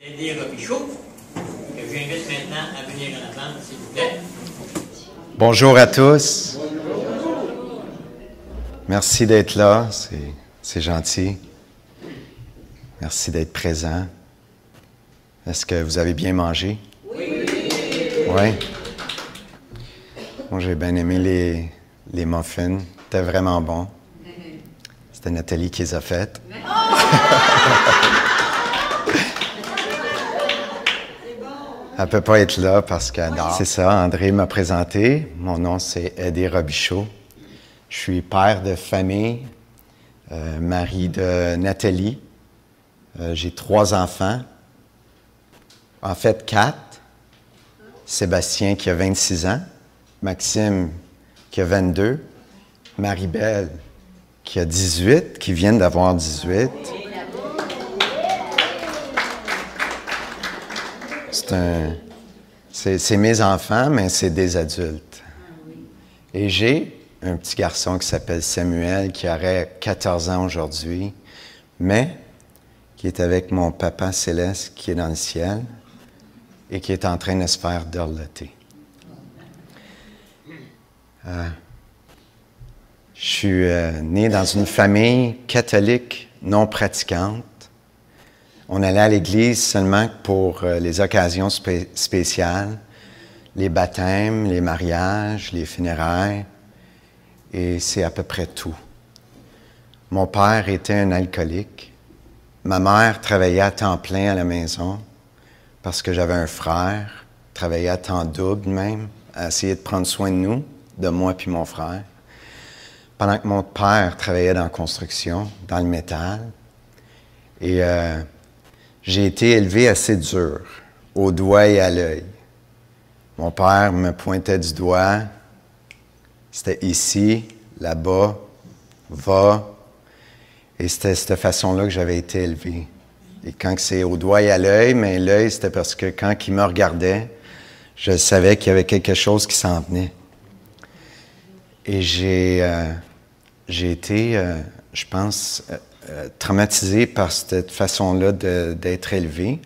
Eddie Robichaud, que j'invite maintenant à venir en avant, s'il vous plaît. Bonjour à tous. Merci d'être là, c'est gentil. Merci d'être présent. Est-ce que vous avez bien mangé? Oui. Oui. Moi, j'ai bien aimé les muffins. C'était vraiment bon. C'était Nathalie qui les a faites. Elle ne peut pas être là parce qu'elle dort. C'est ça, André m'a présenté. Mon nom, c'est Eddie Robichaud. Je suis père de famille, mari de Nathalie. J'ai 3 enfants. En fait, 4. Sébastien qui a 26 ans. Maxime qui a 22. Marie-Belle qui a 18, qui vient d'avoir 18. C'est mes enfants, mais c'est des adultes. Et j'ai un petit garçon qui s'appelle Samuel, qui aurait 14 ans aujourd'hui, mais qui est avec mon papa céleste qui est dans le ciel et qui est en train de se faire dorloter. Je suis né dans une famille catholique non pratiquante. On allait à l'église seulement pour les occasions spéciales, les baptêmes, les mariages, les funérailles, et c'est à peu près tout. Mon père était un alcoolique. Ma mère travaillait à temps plein à la maison parce que j'avais un frère, travaillait à temps double même, à essayer de prendre soin de nous, de moi puis mon frère. Pendant que mon père travaillait dans la construction, dans le métal, et j'ai été élevé assez dur, au doigt et à l'œil. Mon père me pointait du doigt, c'était ici, là-bas, va. Et c'était de cette façon-là que j'avais été élevé. Et quand c'est au doigt et à l'œil, mais l'œil, c'était parce que quand il me regardait, je savais qu'il y avait quelque chose qui s'en venait. Et j'ai été, je pense, traumatisé par cette façon-là d'être élevé,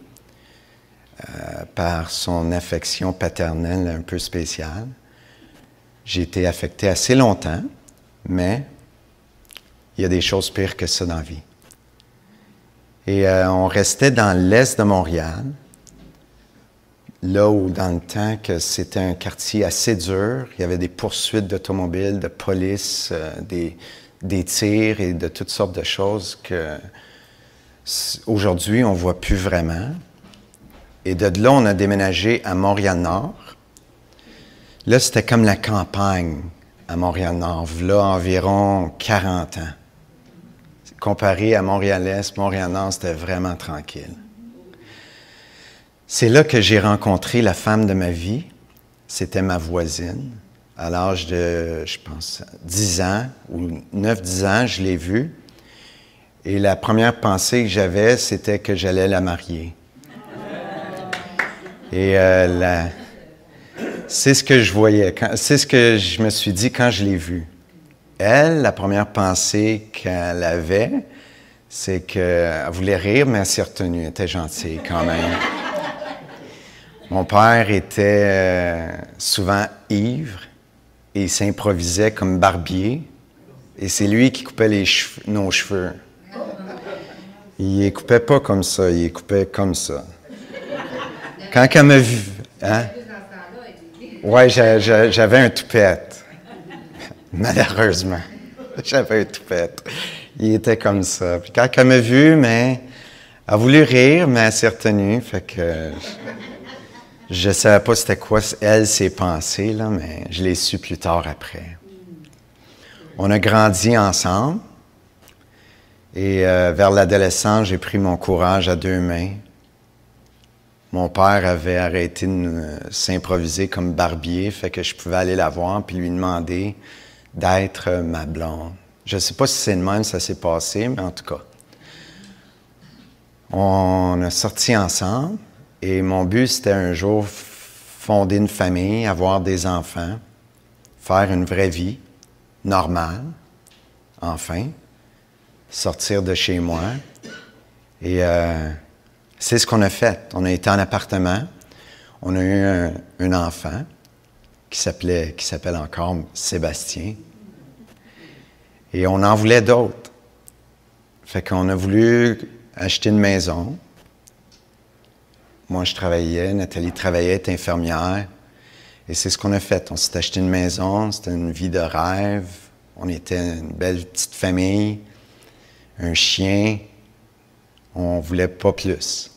par son affection paternelle un peu spéciale. J'ai été affecté assez longtemps, mais il y a des choses pires que ça dans la vie. Et on restait dans l'est de Montréal, là où dans le temps que c'était un quartier assez dur, il y avait des poursuites d'automobiles, de police, des tirs et de toutes sortes de choses que aujourd'hui on ne voit plus vraiment. Et de là, on a déménagé à Montréal-Nord. Là, c'était comme la campagne à Montréal-Nord, là environ 40 ans. Comparé à Montréal-Est, Montréal-Nord, c'était vraiment tranquille. C'est là que j'ai rencontré la femme de ma vie. C'était ma voisine. À l'âge de, je pense, 10 ans ou 9-10 ans, je l'ai vue. Et la première pensée que j'avais, c'était que j'allais la marier. Et c'est ce que je voyais, c'est ce que je me suis dit quand je l'ai vue. Elle, la première pensée qu'elle avait, c'est qu'elle voulait rire, mais elle s'est retenue. Elle était gentille quand même. Mon père était souvent ivre et il s'improvisait comme barbier. Et c'est lui qui coupait nos cheveux. Il les coupait pas comme ça, il les coupait comme ça. Quand elle m'a vu, hein? Ouais, j'avais un toupette. Malheureusement, j'avais un toupette. Il était comme ça. Puis quand elle m'a vu, mais elle a voulu rire, mais elle s'est retenue. Fait que je ne savais pas c'était quoi, elle, ses pensées, là, mais je l'ai su plus tard après. On a grandi ensemble. Et vers l'adolescence, j'ai pris mon courage à 2 mains. Mon père avait arrêté de s'improviser comme barbier, fait que je pouvais aller la voir puis lui demander d'être ma blonde. Je ne sais pas si c'est de même ça s'est passé, mais en tout cas. On a sorti ensemble et mon but, c'était un jour fonder une famille, avoir des enfants, faire une vraie vie normale, enfin, sortir de chez moi. Et C'est ce qu'on a fait. On a été en appartement. On a eu un enfant qui s'appelle encore Sébastien. Et on en voulait d'autres. Fait qu'on a voulu acheter une maison. Moi, je travaillais, Nathalie travaillait, était infirmière. Et c'est ce qu'on a fait. On s'est acheté une maison, c'était une vie de rêve. On était une belle petite famille, un chien. On ne voulait pas plus.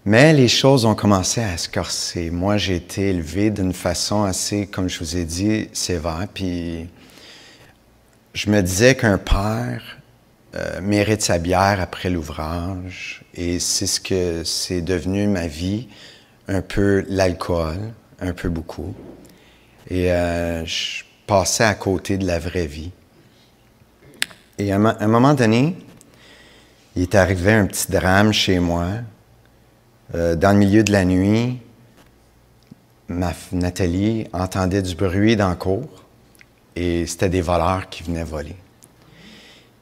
Mais les choses ont commencé à se corser. Moi, j'ai été élevé d'une façon assez, comme je vous ai dit, sévère. Puis je me disais qu'un père mérite sa bière après l'ouvrage. Et c'est ce que c'est devenu ma vie, un peu l'alcool, un peu beaucoup. Et je passais à côté de la vraie vie. Et à un moment donné, il est arrivé un petit drame chez moi. Dans le milieu de la nuit, Nathalie entendait du bruit dans la cour et c'était des voleurs qui venaient voler.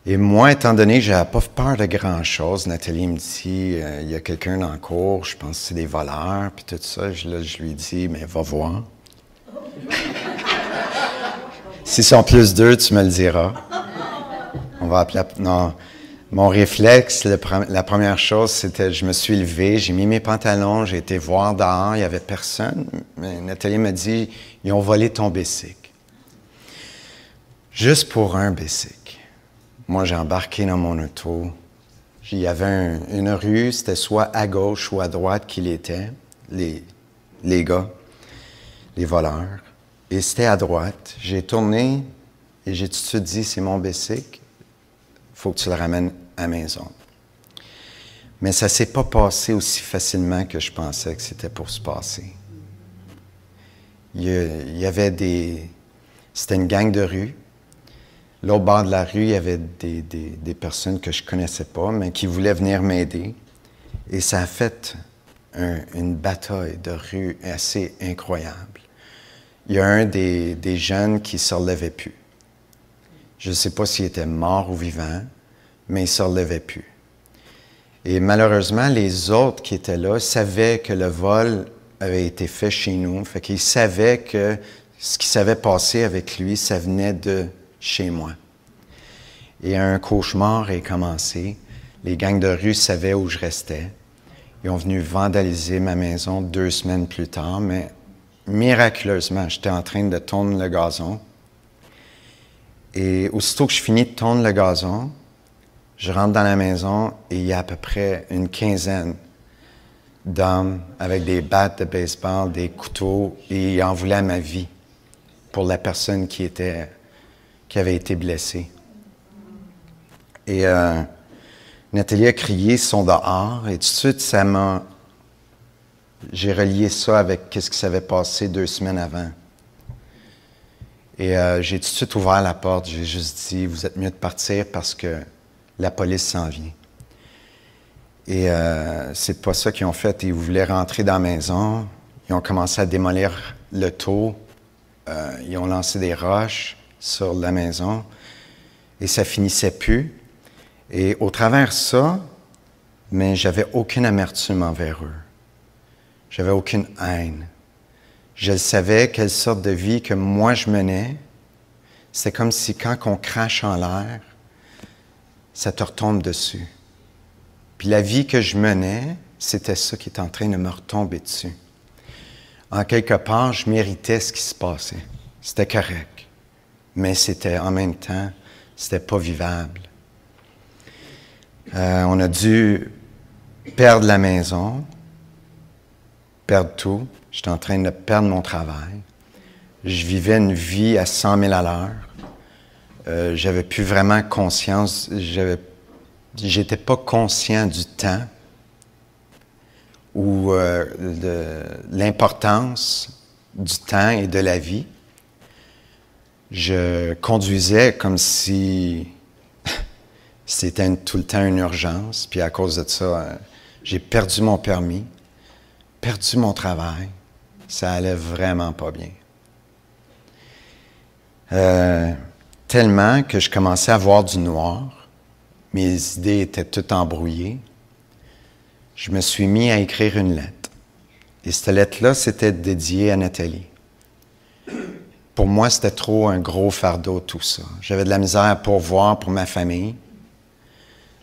Et moi, étant donné que je n'avais pas peur de grand-chose, Nathalie me dit il y a quelqu'un dans la cour, je pense que c'est des voleurs, puis tout ça. Je lui dis mais va voir. S'ils sont plus d'eux, tu me le diras. On va appeler. Non. Mon réflexe, la première chose, c'était je me suis levé, j'ai mis mes pantalons, j'ai été voir dehors, il n'y avait personne. Mais Nathalie m'a dit ils ont volé ton bicycle. Juste pour un bicycle. Moi, j'ai embarqué dans mon auto. Il y avait une rue, c'était soit à gauche ou à droite qu'il était, les gars, les voleurs. Et c'était à droite. J'ai tourné et j'ai tout de suite dit c'est mon bicycle. Il faut que tu le ramènes à la maison. Mais ça ne s'est pas passé aussi facilement que je pensais que c'était pour se passer. Il y avait c'était une gang de rue. L'autre bord de la rue, il y avait des personnes que je ne connaissais pas, mais qui voulaient venir m'aider. Et ça a fait une bataille de rue assez incroyable. Il y a un des jeunes qui ne se relevait plus. Je ne sais pas s'il était mort ou vivant, mais il ne se relevait plus. Et malheureusement, les autres qui étaient là savaient que le vol avait été fait chez nous. Fait qu'ils savaient que ce qui s'avait passé avec lui, ça venait de chez moi. Et un cauchemar est commencé. Les gangs de rue savaient où je restais. Ils ont venu vandaliser ma maison 2 semaines plus tard, mais miraculeusement, j'étais en train de tondre le gazon. Et aussitôt que je finis de tondre le gazon, je rentre dans la maison et il y a à peu près une quinzaine d'hommes avec des battes de baseball, des couteaux, et ils en voulaient à ma vie pour la personne qui avait été blessée. Et Nathalie a crié, ils sont dehors, et tout de suite, j'ai relié ça avec ce qui s'avait passé 2 semaines avant. Et j'ai tout de suite ouvert la porte. J'ai juste dit, vous êtes mieux de partir parce que la police s'en vient. Et c'est pas ça qu'ils ont fait. Ils voulaient rentrer dans la maison. Ils ont commencé à démolir le toit. Ils ont lancé des roches sur la maison. Et ça finissait plus. Et au travers de ça, mais j'avais aucune amertume envers eux. J'avais aucune haine. Je savais quelle sorte de vie que moi je menais. C'est comme si quand on crache en l'air, ça te retombe dessus. Puis la vie que je menais, c'était ça qui est en train de me retomber dessus. En quelque part, je méritais ce qui se passait. C'était correct. Mais c'était en même temps, c'était pas vivable. On a dû perdre la maison, perdre tout. J'étais en train de perdre mon travail. Je vivais une vie à 100 000 à l'heure. J'avais plus vraiment conscience. J'étais pas conscient du temps ou de l'importance du temps et de la vie. Je conduisais comme si c'était tout le temps une urgence. Puis à cause de ça, j'ai perdu mon permis, perdu mon travail. Ça allait vraiment pas bien. Tellement que je commençais à voir du noir. Mes idées étaient toutes embrouillées. je me suis mis à écrire une lettre. Et cette lettre-là, c'était dédiée à Nathalie. Pour moi, c'était trop un gros fardeau, tout ça. J'avais de la misère à pourvoir pour ma famille.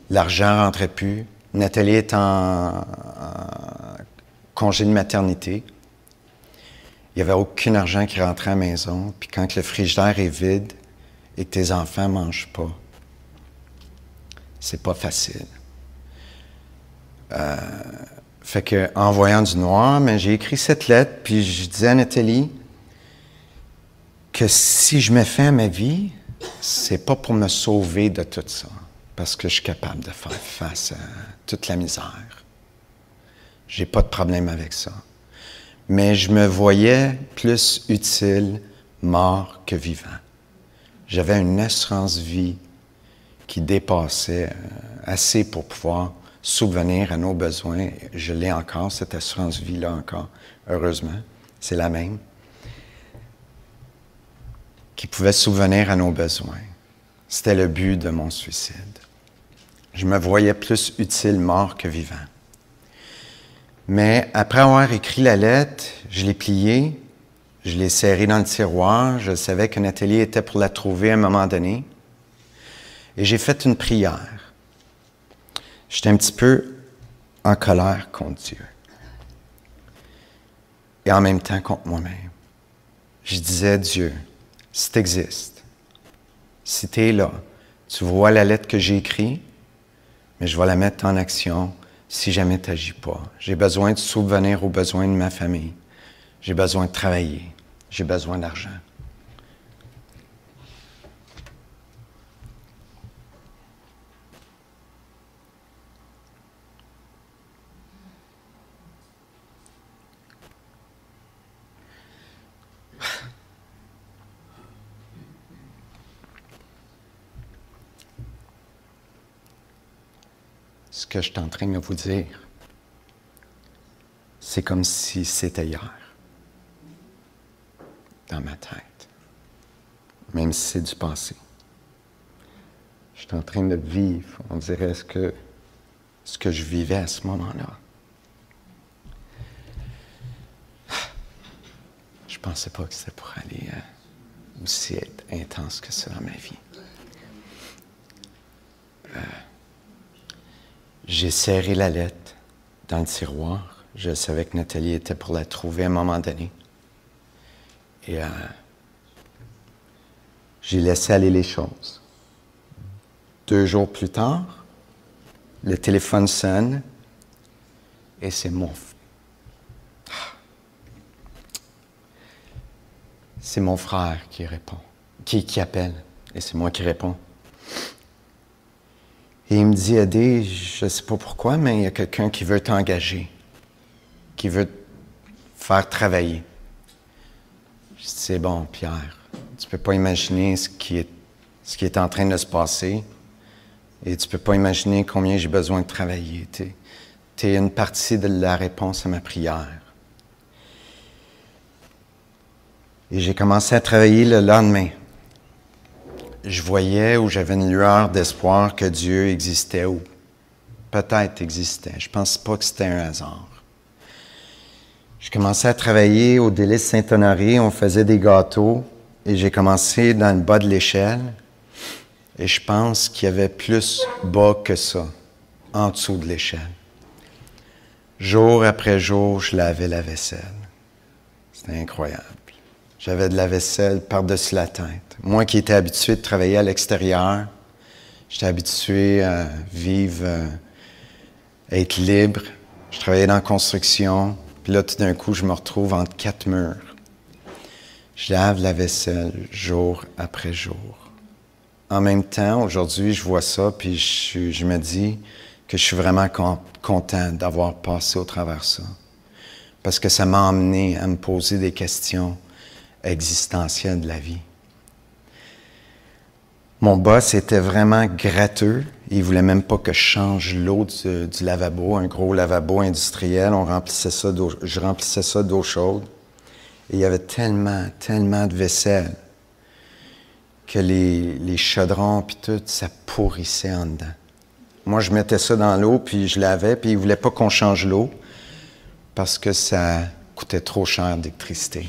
L'argent ne rentrait plus. Nathalie est en congé de maternité. Il n'y avait aucun argent qui rentrait à la maison. Puis quand le frigidaire est vide et que tes enfants ne mangent pas, c'est pas facile. Fait que, en voyant du noir, mais j'ai écrit cette lettre, puis je disais à Nathalie que si je mets fin à ma vie, c'est pas pour me sauver de tout ça, parce que je suis capable de faire face à toute la misère. J'ai pas de problème avec ça. Mais je me voyais plus utile mort que vivant. J'avais une assurance vie qui dépassait assez pour pouvoir subvenir à nos besoins. Je l'ai encore, cette assurance vie-là encore, heureusement. C'est la même. Qui pouvait subvenir à nos besoins. C'était le but de mon suicide. Je me voyais plus utile mort que vivant. Mais après avoir écrit la lettre, je l'ai pliée, je l'ai serrée dans le tiroir, je savais que Nathalie était pour la trouver à un moment donné. Et j'ai fait une prière. J'étais un petit peu en colère contre Dieu. Et en même temps contre moi-même. Je disais, Dieu, si tu existes, si tu es là, tu vois la lettre que j'ai écrite, mais je vais la mettre en action si jamais tu n'agis pas. J'ai besoin de subvenir aux besoins de ma famille. J'ai besoin de travailler. J'ai besoin d'argent. Ce que je suis en train de vous dire, c'est comme si c'était hier, dans ma tête, même si c'est du passé. Je suis en train de vivre, on dirait, ce que je vivais à ce moment-là. Je ne pensais pas que c'était pour aller aussi être intense que ça dans ma vie. J'ai serré la lettre dans le tiroir. Je savais que Nathalie était pour la trouver à un moment donné. Et j'ai laissé aller les choses. 2 jours plus tard, le téléphone sonne et c'est mon frère qui répond, qui appelle, et c'est moi qui réponds. Et il me dit, Eddie, je ne sais pas pourquoi, mais il y a quelqu'un qui veut t'engager, qui veut te faire travailler. Je dis, c'est bon, Pierre, tu ne peux pas imaginer ce qui est en train de se passer et tu ne peux pas imaginer combien j'ai besoin de travailler. Tu es une partie de la réponse à ma prière. Et j'ai commencé à travailler le lendemain. Je voyais où j'avais une lueur d'espoir que Dieu existait ou peut-être existait. Je ne pense pas que c'était un hasard. Je commençais à travailler au Délice Saint-Honoré. On faisait des gâteaux et j'ai commencé dans le bas de l'échelle. Et je pense qu'il y avait plus bas que ça, en dessous de l'échelle. Jour après jour, je lavais la vaisselle. C'était incroyable. J'avais de la vaisselle par-dessus la tête. Moi qui étais habitué de travailler à l'extérieur, j'étais habitué à vivre, à être libre. Je travaillais dans la construction. Puis là, tout d'un coup, je me retrouve entre 4 murs. Je lave la vaisselle jour après jour. En même temps, aujourd'hui, je vois ça, puis je me dis que je suis vraiment content d'avoir passé au travers ça. Parce que ça m'a amené à me poser des questions existentielles de la vie. Mon boss était vraiment gratteux. Il ne voulait même pas que je change l'eau du lavabo, un gros lavabo industriel. Je remplissais ça d'eau chaude. Et il y avait tellement de vaisselle que les chaudrons puis tout, ça pourrissait en dedans. Moi, je mettais ça dans l'eau, puis je lavais, puis il ne voulait pas qu'on change l'eau parce que ça coûtait trop cher d'électricité.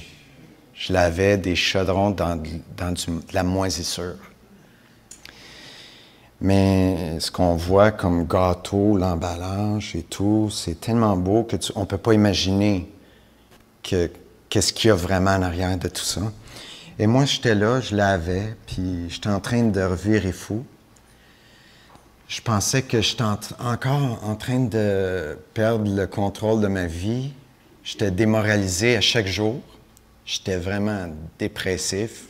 Je lavais des chaudrons dans de la moisissure. Mais ce qu'on voit comme gâteau, l'emballage et tout, c'est tellement beau qu'on ne peut pas imaginer qu'est-ce qu'il y a vraiment en arrière de tout ça. Et moi, j'étais là, je lavais, puis j'étais en train de revirer fou. Je pensais que j'étais encore en train de perdre le contrôle de ma vie. J'étais démoralisé à chaque jour. J'étais vraiment dépressif.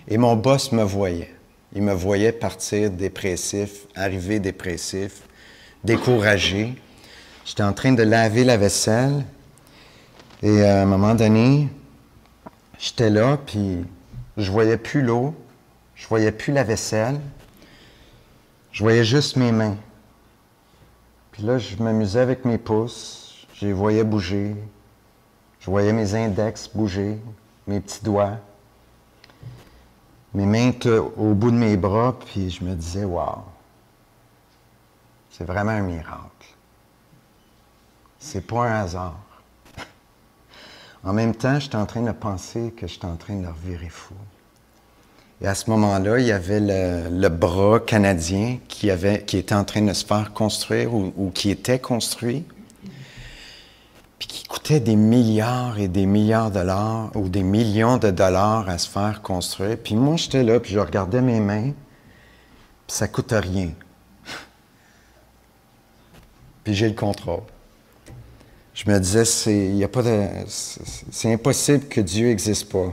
Et mon boss me voyait. Il me voyait partir dépressif, arriver dépressif, découragé. J'étais en train de laver la vaisselle. Et à un moment donné, j'étais là, puis je voyais plus l'eau, je voyais plus la vaisselle. Je voyais juste mes mains. Puis là, je m'amusais avec mes pouces. Je les voyais bouger. Je voyais mes index bouger, mes petits doigts. Mes mains étaient au bout de mes bras, puis je me disais, wow, c'est vraiment un miracle. C'est pas un hasard. En même temps, j'étais en train de penser que j'étais en train de leur virer fou. Et à ce moment-là, il y avait le bras canadien qui était en train de se faire construire ou qui était construit, puis qui coûtait des milliards et des milliards de dollars ou des millions de dollars à se faire construire. Puis moi, j'étais là, puis je regardais mes mains, puis ça ne coûte rien. Puis j'ai le contrôle. Je me disais, c'est impossible que Dieu n'existe pas.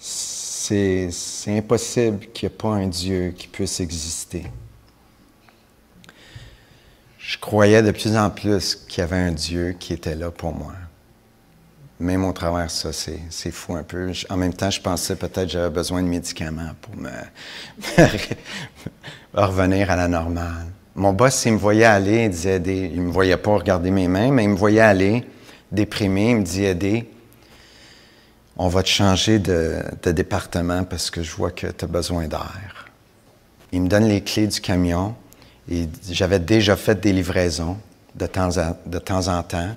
C'est impossible qu'il n'y ait pas un Dieu qui puisse exister. Je croyais de plus en plus qu'il y avait un Dieu qui était là pour moi. Même au travers de ça, c'est fou un peu. En même temps, je pensais peut-être que j'avais besoin de médicaments pour me revenir à la normale. Mon boss, il me voyait aller, il ne me voyait pas regarder mes mains, mais il me voyait aller déprimé, il me dit, Eddie, on va te changer de département parce que je vois que tu as besoin d'air. Il me donne les clés du camion et j'avais déjà fait des livraisons de temps en temps.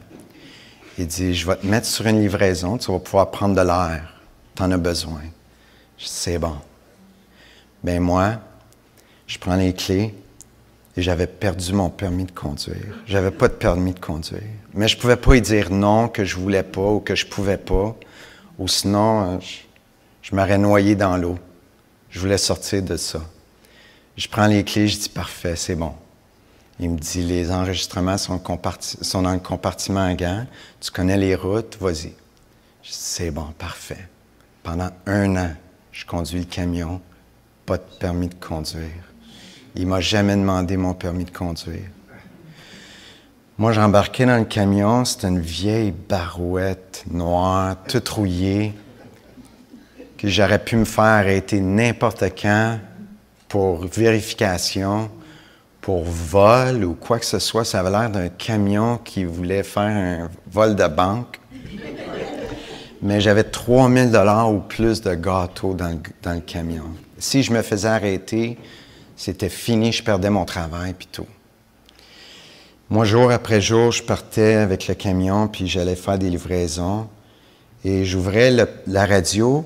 Il dit, je vais te mettre sur une livraison, tu vas pouvoir prendre de l'air. Tu en as besoin. Je dis, c'est bon. Bien moi, je prends les clés et j'avais perdu mon permis de conduire. J'avais pas de permis de conduire. Mais je pouvais pas lui dire non, que je voulais pas ou que je pouvais pas. Ou sinon, je m'aurais noyé dans l'eau. Je voulais sortir de ça. Je prends les clés, je dis, parfait, c'est bon. Il me dit, les enregistrements sont dans le compartiment à gants. Tu connais les routes, vas-y. Je dis, c'est bon, parfait. Pendant 1 an, je conduis le camion, pas de permis de conduire. Il ne m'a jamais demandé mon permis de conduire. Moi, j'embarquais dans le camion, c'était une vieille barouette noire, toute rouillée, que j'aurais pu me faire arrêter n'importe quand pour vérification, pour vol ou quoi que ce soit. Ça avait l'air d'un camion qui voulait faire un vol de banque. Mais j'avais 3 000 $ ou plus de gâteaux dans le camion. Si je me faisais arrêter, c'était fini, je perdais mon travail puis tout. Moi, jour après jour, je partais avec le camion, puis j'allais faire des livraisons. Et j'ouvrais la radio,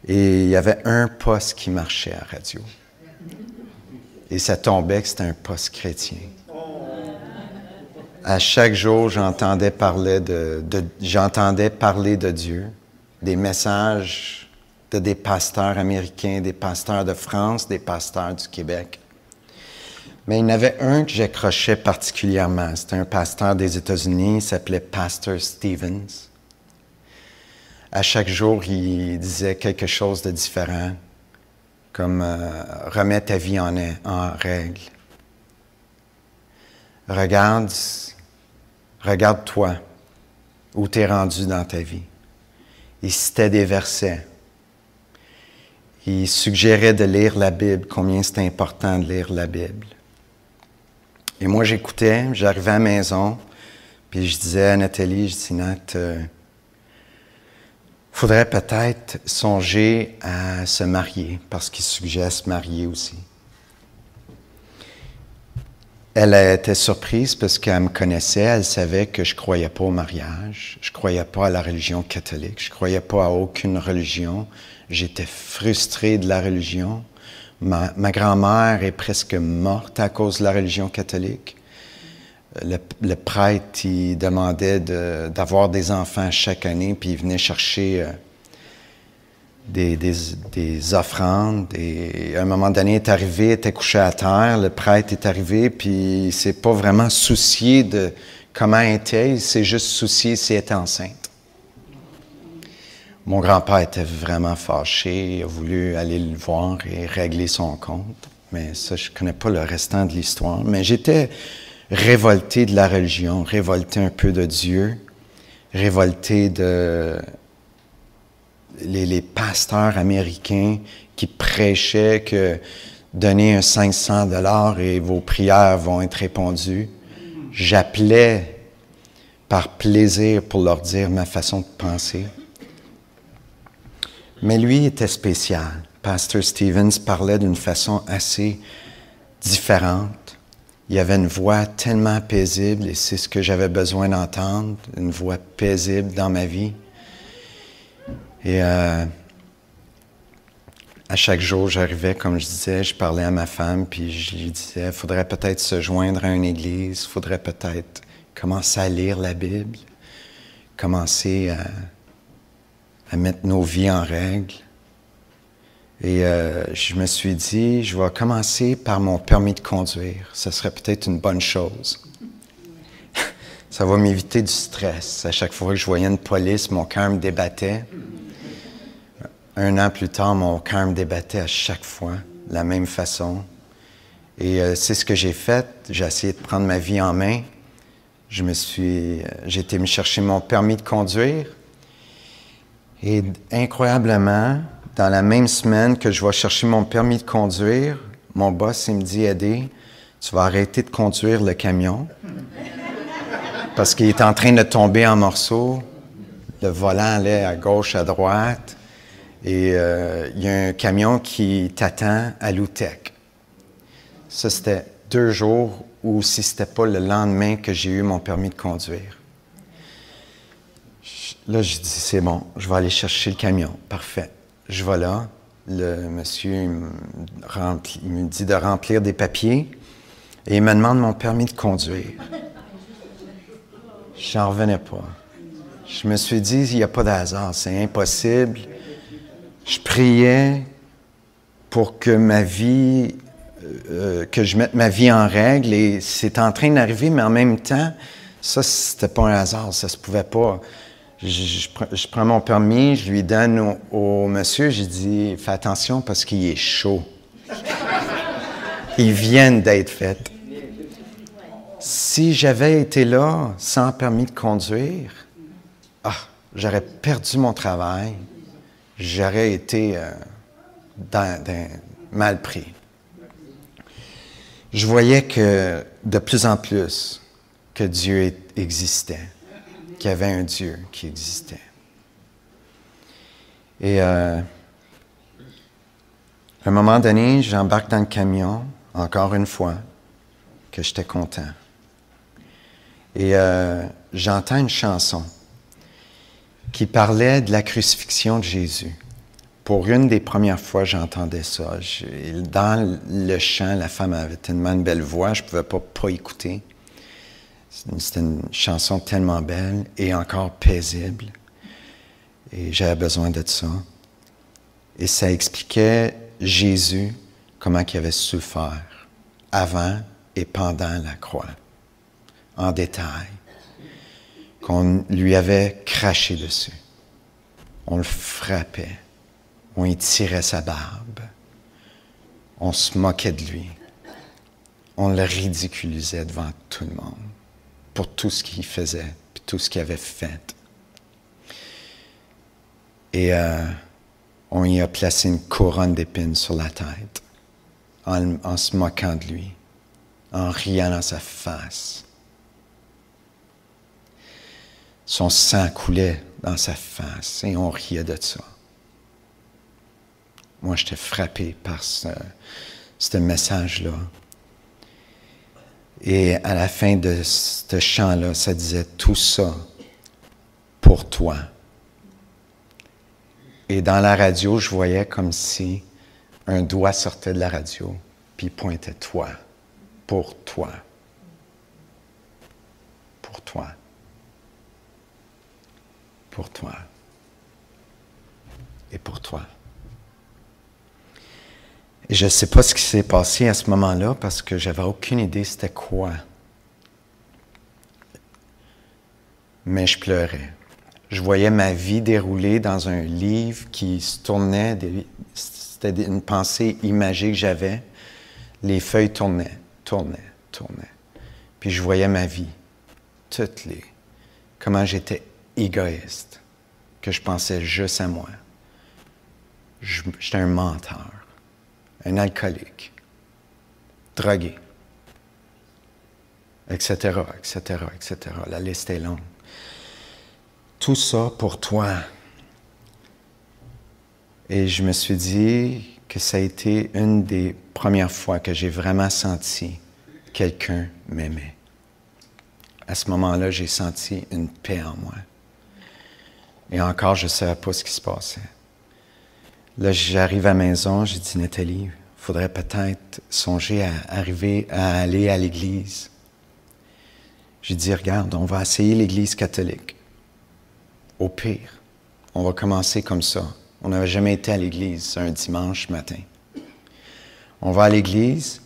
et il y avait un poste qui marchait à la radio. Et ça tombait que c'était un poste chrétien. À chaque jour, j'entendais parler de Dieu, des messages de des pasteurs américains, des pasteurs de France, des pasteurs du Québec. Mais il y en avait un que j'accrochais particulièrement. C'était un pasteur des États-Unis, il s'appelait Pastor Stevens. À chaque jour, il disait quelque chose de différent, comme remets ta vie en règle. Regarde-toi, où tu es rendu dans ta vie. Il citait des versets. Il suggérait de lire la Bible, combien c'est important de lire la Bible. Et moi, j'écoutais, j'arrivais à la maison, puis je disais à Nathalie, je dis, Nat, faudrait peut-être songer à se marier, parce qu'il suggère se marier aussi. Elle a été surprise parce qu'elle me connaissait, elle savait que je ne croyais pas au mariage, je ne croyais pas à la religion catholique, je ne croyais pas à aucune religion. J'étais frustré de la religion. Ma grand-mère est presque morte à cause de la religion catholique. Le prêtre, il demandait d'avoir des enfants chaque année, puis il venait chercher des offrandes. Et à un moment donné, il est arrivé, il était couché à terre, le prêtre est arrivé, puis il ne s'est pas vraiment soucié de comment elle était, il s'est juste soucié si elle était enceinte. Mon grand-père était vraiment fâché, il a voulu aller le voir et régler son compte, mais ça, je ne connais pas le restant de l'histoire. Mais j'étais révolté de la religion, révolté un peu de Dieu, révolté de les pasteurs américains qui prêchaient que donnez un 500 $ et vos prières vont être répondues. J'appelais par plaisir pour leur dire ma façon de penser. Mais lui était spécial. Pasteur Stevens parlait d'une façon assez différente. Il avait une voix tellement paisible, et c'est ce que j'avais besoin d'entendre, une voix paisible dans ma vie. Et à chaque jour, j'arrivais, comme je disais, je parlais à ma femme, puis je lui disais, il faudrait peut-être se joindre à une église, il faudrait peut-être commencer à lire la Bible, commencer à mettre nos vies en règle. Et je me suis dit, je vais commencer par mon permis de conduire. Ce serait peut-être une bonne chose. Ça va m'éviter du stress. À chaque fois que je voyais une police, mon cœur me débattait. 1 an plus tard, mon cœur me débattait à chaque fois, de la même façon. Et c'est ce que j'ai fait. J'ai essayé de prendre ma vie en main. J'ai été me chercher mon permis de conduire. Et incroyablement, dans la même semaine que je vais chercher mon permis de conduire, mon boss, il me dit, Eddie, tu vas arrêter de conduire le camion parce qu'il est en train de tomber en morceaux. Le volant allait à gauche, à droite. Et il y a un camion qui t'attend à l'UTEC. Ça, c'était 2 jours ou si ce n'était pas le lendemain que j'ai eu mon permis de conduire. Là, je dis, c'est bon, je vais aller chercher le camion. Parfait. Je vais là. Le monsieur il me dit de remplir des papiers et il me demande mon permis de conduire. Je n'en revenais pas. Je me suis dit, il n'y a pas de hasard, c'est impossible. Je priais pour que que je mette ma vie en règle et c'est en train d'arriver, mais en même temps, ça, c'était pas un hasard, ça se pouvait pas. Je prends mon permis, je lui donne au monsieur, j'ai dit, fais attention parce qu'il est chaud. Ils viennent d'être faits. Si j'avais été là sans permis de conduire, j'aurais perdu mon travail. J'aurais été mal pris. Je voyais que de plus en plus que Dieu existait, qu'il y avait un Dieu qui existait. Et à un moment donné, j'embarque dans le camion, encore une fois, que j'étais content. Et j'entends une chanson qui parlait de la crucifixion de Jésus. Pour une des premières fois, j'entendais ça. Dans le chant, la femme avait tellement une belle voix, je ne pouvais pas écouter. C'était une chanson tellement belle et encore paisible. Et j'avais besoin de ça. Et ça expliquait Jésus, comment il avait souffert avant et pendant la croix, en détail. Qu'on lui avait craché dessus. On le frappait. On y tirait sa barbe. On se moquait de lui. On le ridiculisait devant tout le monde pour tout ce qu'il faisait, puis tout ce qu'il avait fait. Et on y a placé une couronne d'épines sur la tête, en se moquant de lui, en riant dans sa face. Son sang coulait dans sa face et on riait de ça. Moi, j'étais frappé par ce message-là. Et à la fin de ce chant-là, ça disait « Tout ça pour toi ». Et dans la radio, je voyais comme si un doigt sortait de la radio, puis il pointait « Toi, pour toi, pour toi, pour toi et pour toi ». Et je ne sais pas ce qui s'est passé à ce moment-là parce que j'avais aucune idée c'était quoi. Mais je pleurais. Je voyais ma vie dérouler dans un livre qui se tournait. C'était une pensée imagée que j'avais. Les feuilles tournaient. Puis je voyais ma vie. Comment j'étais égoïste. Que je pensais juste à moi. J'étais un menteur. Un alcoolique, drogué, etc., etc., etc. La liste est longue. Tout ça pour toi. Et je me suis dit que ça a été une des premières fois que j'ai vraiment senti quelqu'un m'aimer. À ce moment-là, j'ai senti une paix en moi. Et encore, je ne savais pas ce qui se passait. Là, j'arrive à la maison, j'ai dit, Nathalie, il faudrait peut-être songer à aller à l'église. J'ai dit, regarde, on va essayer l'église catholique. Au pire, on va commencer comme ça. On n'avait jamais été à l'église un dimanche matin. On va à l'église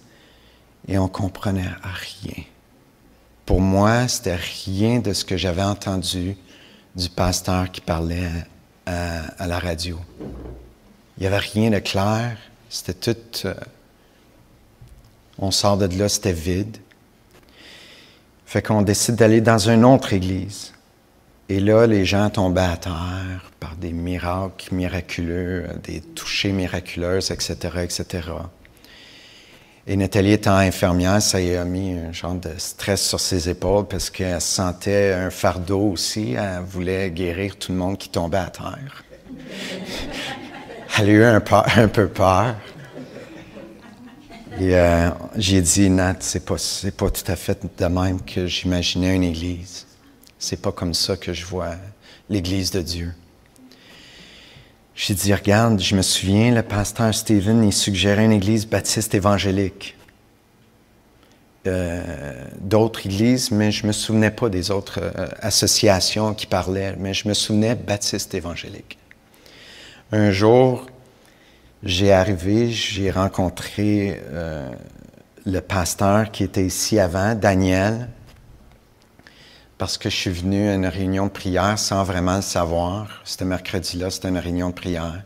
et on comprenait rien. Pour moi, c'était rien de ce que j'avais entendu du pasteur qui parlait à la radio. Il n'y avait rien de clair, c'était tout... on sort de là, c'était vide. Fait qu'on décide d'aller dans une autre église. Et là, les gens tombaient à terre par des miracles miraculeux, des touchés miraculeux, etc., etc. Et Nathalie étant infirmière, ça y a mis un genre de stress sur ses épaules parce qu'elle sentait un fardeau aussi. Elle voulait guérir tout le monde qui tombait à terre. Elle a eu un peu peur. Et j'ai dit, Nat, c'est pas tout à fait de même que j'imaginais une église. C'est pas comme ça que je vois l'église de Dieu. J'ai dit, regarde, je me souviens, le pasteur Stephen, il suggérait une église baptiste évangélique. D'autres églises, mais je me souvenais pas des autres associations qui parlaient, mais je me souvenais baptiste évangélique. Un jour, j'ai rencontré le pasteur qui était ici avant, Daniel, parce que je suis venu à une réunion de prière sans vraiment le savoir. C'était mercredi-là, c'était une réunion de prière.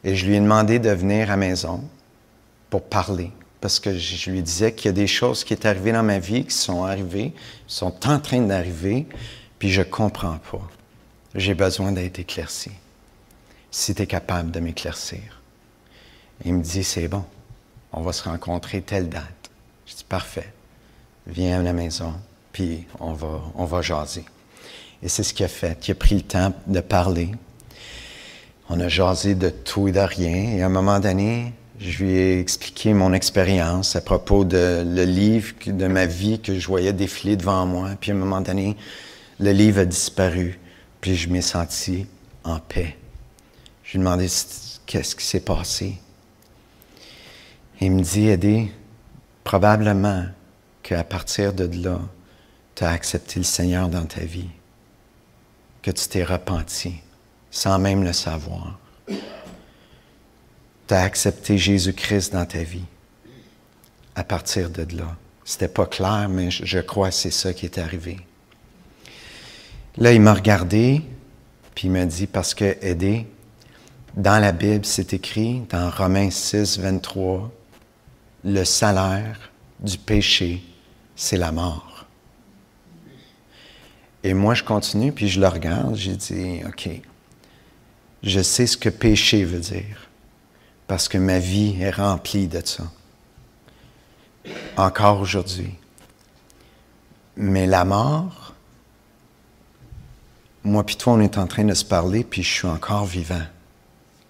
Et je lui ai demandé de venir à la maison pour parler, parce que je lui disais qu'il y a des choses qui étaient arrivées dans ma vie, qui sont arrivées, sont en train d'arriver, puis je ne comprends pas. J'ai besoin d'être éclairci. Si tu es capable de m'éclaircir. Il me dit, c'est bon, on va se rencontrer telle date. Je dis, parfait, viens à la maison, puis on va jaser. Et c'est ce qu'il a fait. Il a pris le temps de parler. On a jasé de tout et de rien. Et à un moment donné, je lui ai expliqué mon expérience à propos de le livre de ma vie que je voyais défiler devant moi. Puis à un moment donné, le livre a disparu. Puis je m'ai senti en paix. Je lui ai demandé qu'est-ce qui s'est passé. Il me dit, Eddie, probablement qu'à partir de là, tu as accepté le Seigneur dans ta vie, que tu t'es repenti, sans même le savoir. Tu as accepté Jésus-Christ dans ta vie, à partir de là. C'était pas clair, mais je crois que c'est ça qui est arrivé. Là, il m'a regardé, puis il m'a dit, parce que, Eddie, dans la Bible, c'est écrit, dans Romains 6, 23, le salaire du péché, c'est la mort. Et moi, je continue, puis je le regarde, j'ai dit, OK, je sais ce que péché veut dire, parce que ma vie est remplie de ça. Encore aujourd'hui. Mais la mort, moi puis toi, on est en train de se parler, puis je suis encore vivant.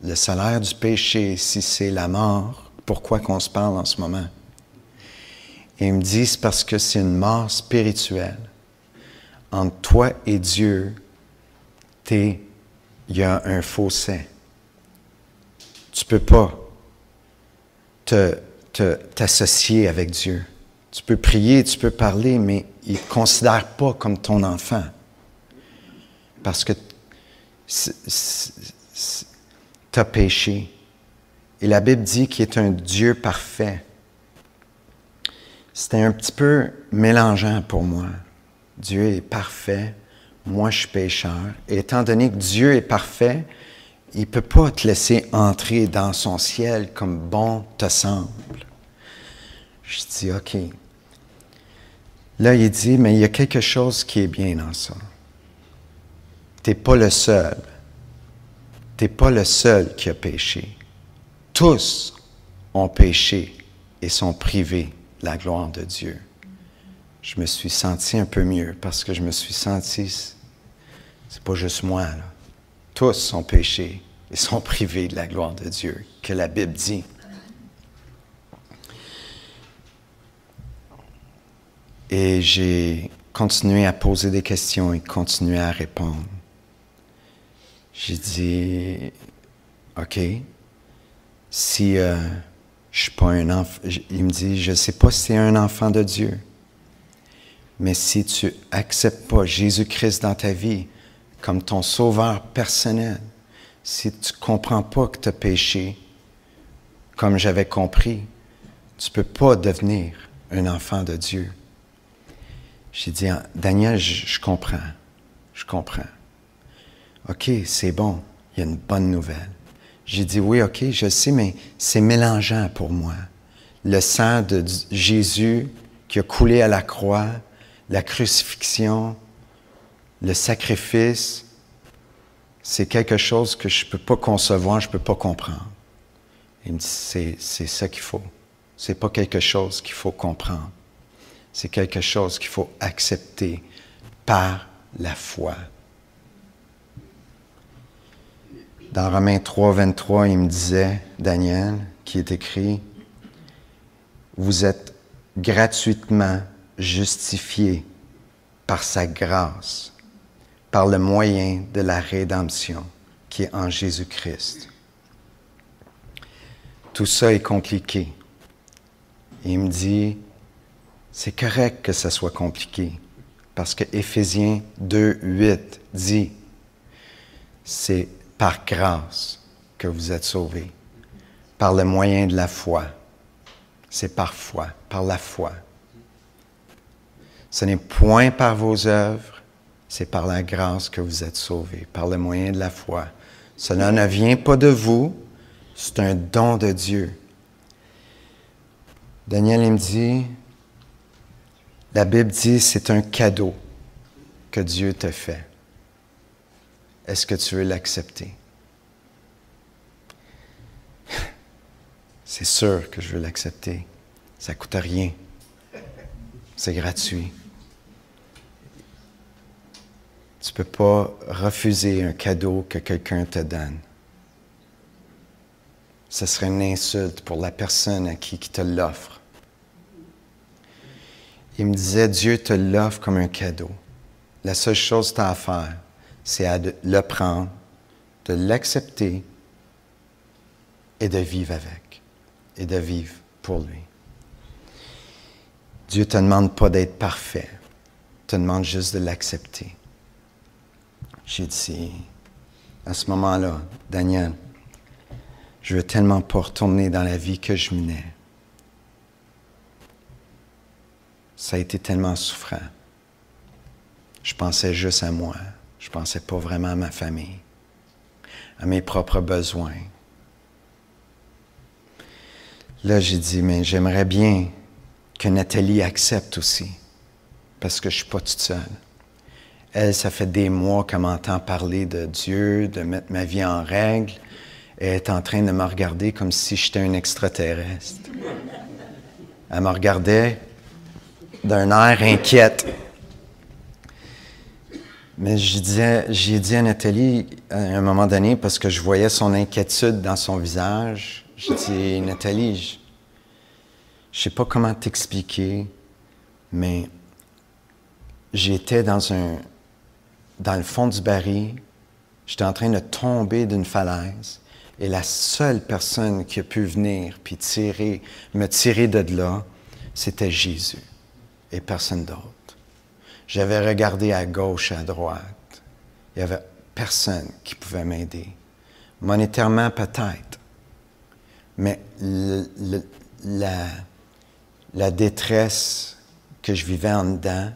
Le salaire du péché, si c'est la mort, pourquoi qu'on se parle en ce moment? Et il me dit, c'est parce que c'est une mort spirituelle. Entre toi et Dieu, il y a un fossé. Tu ne peux pas t'associer avec Dieu. Tu peux prier, tu peux parler, mais il ne te considère pas comme ton enfant. Parce que tu as péché. Et la Bible dit qu'il est un Dieu parfait. C'était un petit peu mélangeant pour moi. Dieu est parfait, moi je suis pécheur. Et étant donné que Dieu est parfait, il ne peut pas te laisser entrer dans son ciel comme bon te semble. Je dis, OK. Là, il dit, mais il y a quelque chose qui est bien dans ça. Tu n'es pas le seul. Tu n'es pas le seul qui a péché. Tous ont péché et sont privés de la gloire de Dieu. Je me suis senti un peu mieux parce que je me suis senti, c'est pas juste moi, là. Tous sont péchés et sont privés de la gloire de Dieu, que la Bible dit. Et j'ai continué à poser des questions et continué à répondre. J'ai dit, OK, si je ne suis pas un enfant, il me dit, je ne sais pas si tu es un enfant de Dieu, mais si tu n'acceptes pas Jésus-Christ dans ta vie comme ton sauveur personnel, si tu ne comprends pas que tu as péché, comme j'avais compris, tu ne peux pas devenir un enfant de Dieu. J'ai dit, Daniel, je comprends. Je comprends. OK, c'est bon. Il y a une bonne nouvelle. J'ai dit, oui, OK, je sais, mais c'est mélangeant pour moi. Le sang de Jésus qui a coulé à la croix, la crucifixion, le sacrifice, c'est quelque chose que je ne peux pas concevoir, je ne peux pas comprendre. Il me dit, c'est ça qu'il faut. Ce n'est pas quelque chose qu'il faut comprendre. C'est quelque chose qu'il faut accepter par la foi. Dans Romains 3, 23, il me disait, Daniel, qui est écrit, « Vous êtes gratuitement justifiés par sa grâce, par le moyen de la rédemption qui est en Jésus-Christ. » Tout ça est compliqué. Il me dit, c'est correct que ça soit compliqué, parce que Éphésiens 2, 8 dit, c'est par grâce que vous êtes sauvés, par le moyen de la foi. C'est par foi, par la foi. Ce n'est point par vos œuvres, c'est par la grâce que vous êtes sauvés, par le moyen de la foi. Cela ne vient pas de vous, c'est un don de Dieu. Daniel, il me dit, la Bible dit, c'est un cadeau que Dieu te fait. Est-ce que tu veux l'accepter? C'est sûr que je veux l'accepter. Ça ne coûte rien. C'est gratuit. Tu ne peux pas refuser un cadeau que quelqu'un te donne. Ce serait une insulte pour la personne à qui te l'offre. Il me disait, Dieu te l'offre comme un cadeau. La seule chose que tu as à faire, c'est de le prendre, de l'accepter et de vivre avec, et de vivre pour lui. Dieu ne te demande pas d'être parfait, il te demande juste de l'accepter. J'ai dit, à ce moment-là, Daniel, je veux tellement pas retourner dans la vie que je menais. Ça a été tellement souffrant. Je pensais juste à moi. Je ne pensais pas vraiment à ma famille, à mes propres besoins. Là, j'ai dit, mais j'aimerais bien que Nathalie accepte aussi, parce que je ne suis pas toute seule. Elle, ça fait des mois qu'elle m'entend parler de Dieu, de mettre ma vie en règle. Elle est en train de me regarder comme si j'étais un extraterrestre. Elle me regardait d'un air inquiète. Mais j'ai dit à Nathalie, à un moment donné, parce que je voyais son inquiétude dans son visage, j'ai dit, Nathalie, Je ne sais pas comment t'expliquer, mais j'étais dans le fond du baril, j'étais en train de tomber d'une falaise, et la seule personne qui a pu venir puis me tirer de là, c'était Jésus et personne d'autre. J'avais regardé à gauche, à droite. Il n'y avait personne qui pouvait m'aider. Monétairement, peut-être. Mais la détresse que je vivais en dedans,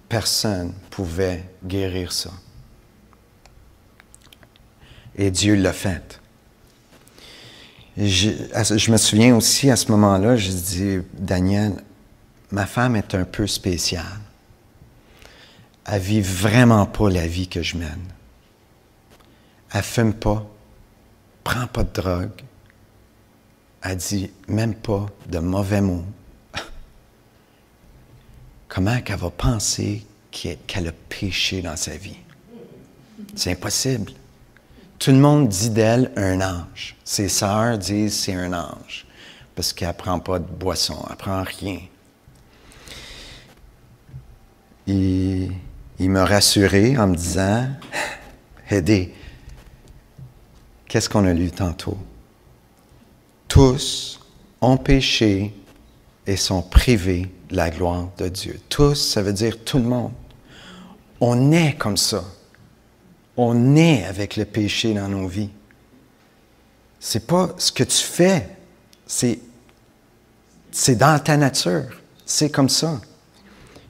personne ne pouvait guérir ça. Et Dieu l'a fait. Je me souviens aussi, à ce moment-là, je dis, Daniel, ma femme est un peu spéciale. Elle ne vit vraiment pas la vie que je mène. Elle ne fume pas, prend pas de drogue. Elle dit même pas de mauvais mots. Comment qu'elle va penser qu'elle a péché dans sa vie? C'est impossible. Tout le monde dit d'elle un ange. Ses sœurs disent c'est un ange parce qu'elle ne prend pas de boisson, elle ne prend rien. Il m'a rassuré en me disant, aidez, qu'est-ce qu'on a lu tantôt? Tous ont péché et sont privés de la gloire de Dieu. Tous, ça veut dire tout le monde. On est comme ça. On est avec le péché dans nos vies. C'est pas ce que tu fais, c'est dans ta nature. C'est comme ça.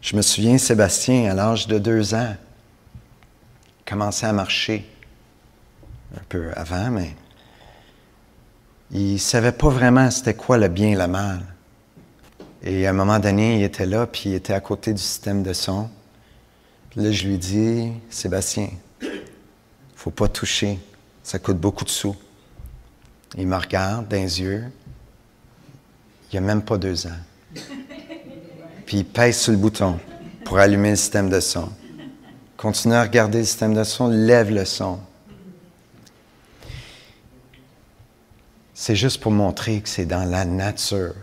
Je me souviens, Sébastien, à l'âge de 2 ans, commençait à marcher. Un peu avant, mais il ne savait pas vraiment c'était quoi le bien et le mal. Et à un moment donné, il était là, puis il était à côté du système de son. Puis là, je lui dis, Sébastien, il ne faut pas toucher, ça coûte beaucoup de sous. Il me regarde dans les yeux, il n'a même pas 2 ans. Puis il pèse sur le bouton pour allumer le système de son. Continue à regarder le système de son, lève le son. C'est juste pour montrer que c'est dans la nature.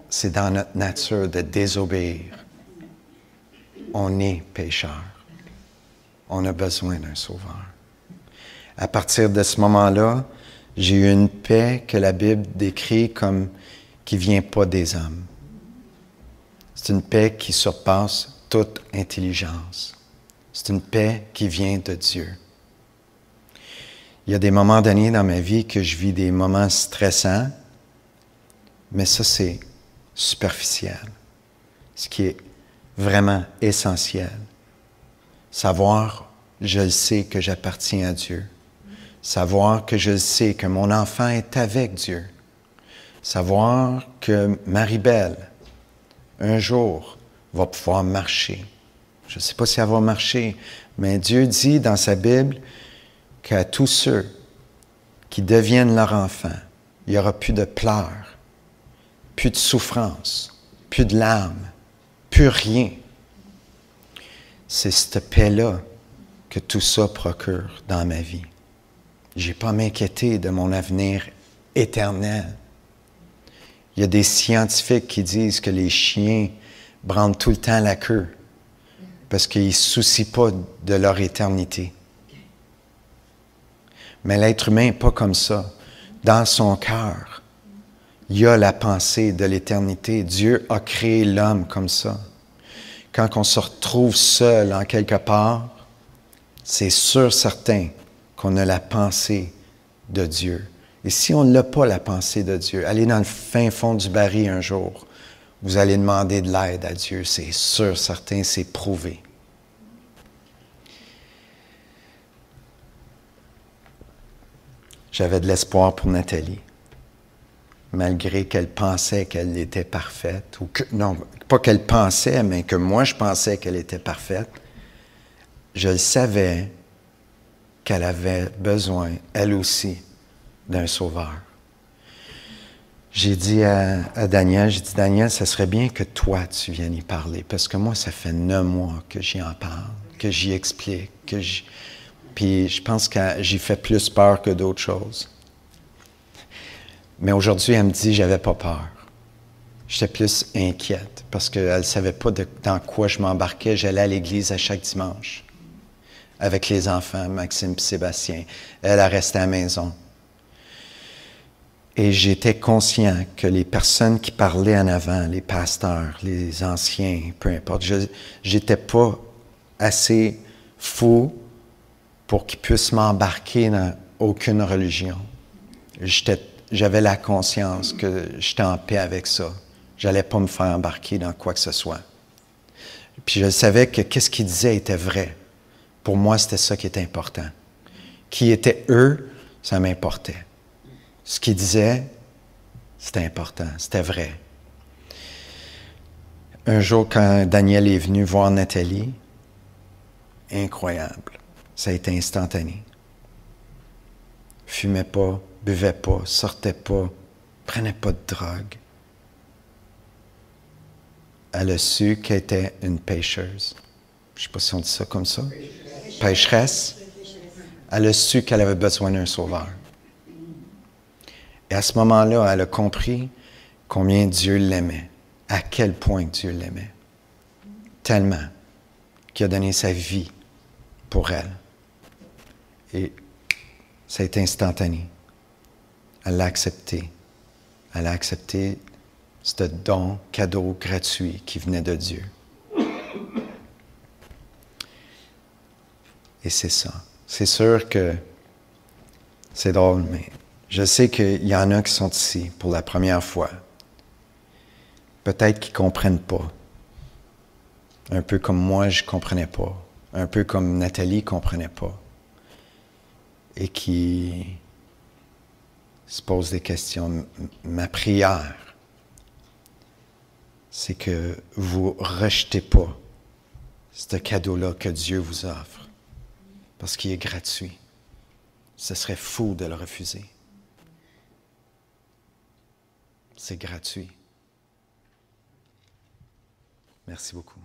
C'est dans notre nature de désobéir. On est pécheur. On a besoin d'un sauveur. À partir de ce moment-là, j'ai eu une paix que la Bible décrit comme qui ne vient pas des hommes. C'est une paix qui surpasse toute intelligence. C'est une paix qui vient de Dieu. Il y a des moments donnés dans ma vie que je vis des moments stressants, mais ça, c'est superficiel. Ce qui est vraiment essentiel. Savoir, je le sais que j'appartiens à Dieu. Savoir que je le sais que mon enfant est avec Dieu. Savoir que Marie-Belle, un jour, va pouvoir marcher. Je ne sais pas si elle va marcher, mais Dieu dit dans sa Bible qu'à tous ceux qui deviennent leur enfant, il n'y aura plus de pleurs, plus de souffrance, plus de larmes, plus rien. C'est cette paix-là que tout ça procure dans ma vie. Je n'ai pas à m'inquiéter de mon avenir éternel. Il y a des scientifiques qui disent que les chiens brandent tout le temps la queue parce qu'ils ne se soucient pas de leur éternité. Mais l'être humain n'est pas comme ça. Dans son cœur, il y a la pensée de l'éternité. Dieu a créé l'homme comme ça. Quand on se retrouve seul en quelque part, c'est sûr certain qu'on a la pensée de Dieu. Et si on n'a pas la pensée de Dieu, allez dans le fin fond du baril un jour, vous allez demander de l'aide à Dieu, c'est sûr, certain, c'est prouvé. J'avais de l'espoir pour Nathalie, malgré qu'elle pensait qu'elle était parfaite, ou que, non, pas qu'elle pensait, mais que moi je pensais qu'elle était parfaite. Je le savais qu'elle avait besoin, elle aussi, d'un sauveur. J'ai dit à Daniel, j'ai dit, Daniel, ça serait bien que toi, tu viennes y parler, parce que moi, ça fait 9 mois que j'y en parle, que j'y explique, puis je pense que j'y fais plus peur que d'autres choses. Mais aujourd'hui, elle me dit, j'avais pas peur. J'étais plus inquiète parce qu'elle ne savait pas dans quoi je m'embarquais. J'allais à l'église à chaque dimanche avec les enfants, Maxime et Sébastien. Elle a resté à la maison. Et j'étais conscient que les personnes qui parlaient en avant, les pasteurs, les anciens, peu importe, je n'étais pas assez fou pour qu'ils puissent m'embarquer dans aucune religion. J'avais la conscience que j'étais en paix avec ça. Je n'allais pas me faire embarquer dans quoi que ce soit. Puis je savais que qu'est-ce qu'ils disaient était vrai. Pour moi, c'était ça qui était important. Qui étaient eux, ça m'importait. Ce qu'ils disaient, c'était important, c'était vrai. Un jour, quand Daniel est venu voir Nathalie, incroyable, ça a été instantané. Fumait pas, buvait pas, sortait pas, prenait pas de drogue. Elle a su qu'elle était une pécheuse. Je ne sais pas si on dit ça comme ça. Pécheresse. Elle a su qu'elle avait besoin d'un sauveur. Et à ce moment-là, elle a compris combien Dieu l'aimait, à quel point Dieu l'aimait. Tellement qu'il a donné sa vie pour elle. Et ça a été instantané. Elle l'a accepté. Elle a accepté ce don, cadeau gratuit qui venait de Dieu. Et c'est ça. C'est sûr que c'est drôle, mais je sais qu'il y en a qui sont ici pour la première fois. Peut-être qu'ils ne comprennent pas. Un peu comme moi, je ne comprenais pas. Un peu comme Nathalie ne comprenait pas. Et qui se posent des questions. Ma prière, c'est que vous ne rejetez pas ce cadeau-là que Dieu vous offre. Parce qu'il est gratuit. Ce serait fou de le refuser. C'est gratuit. Merci beaucoup.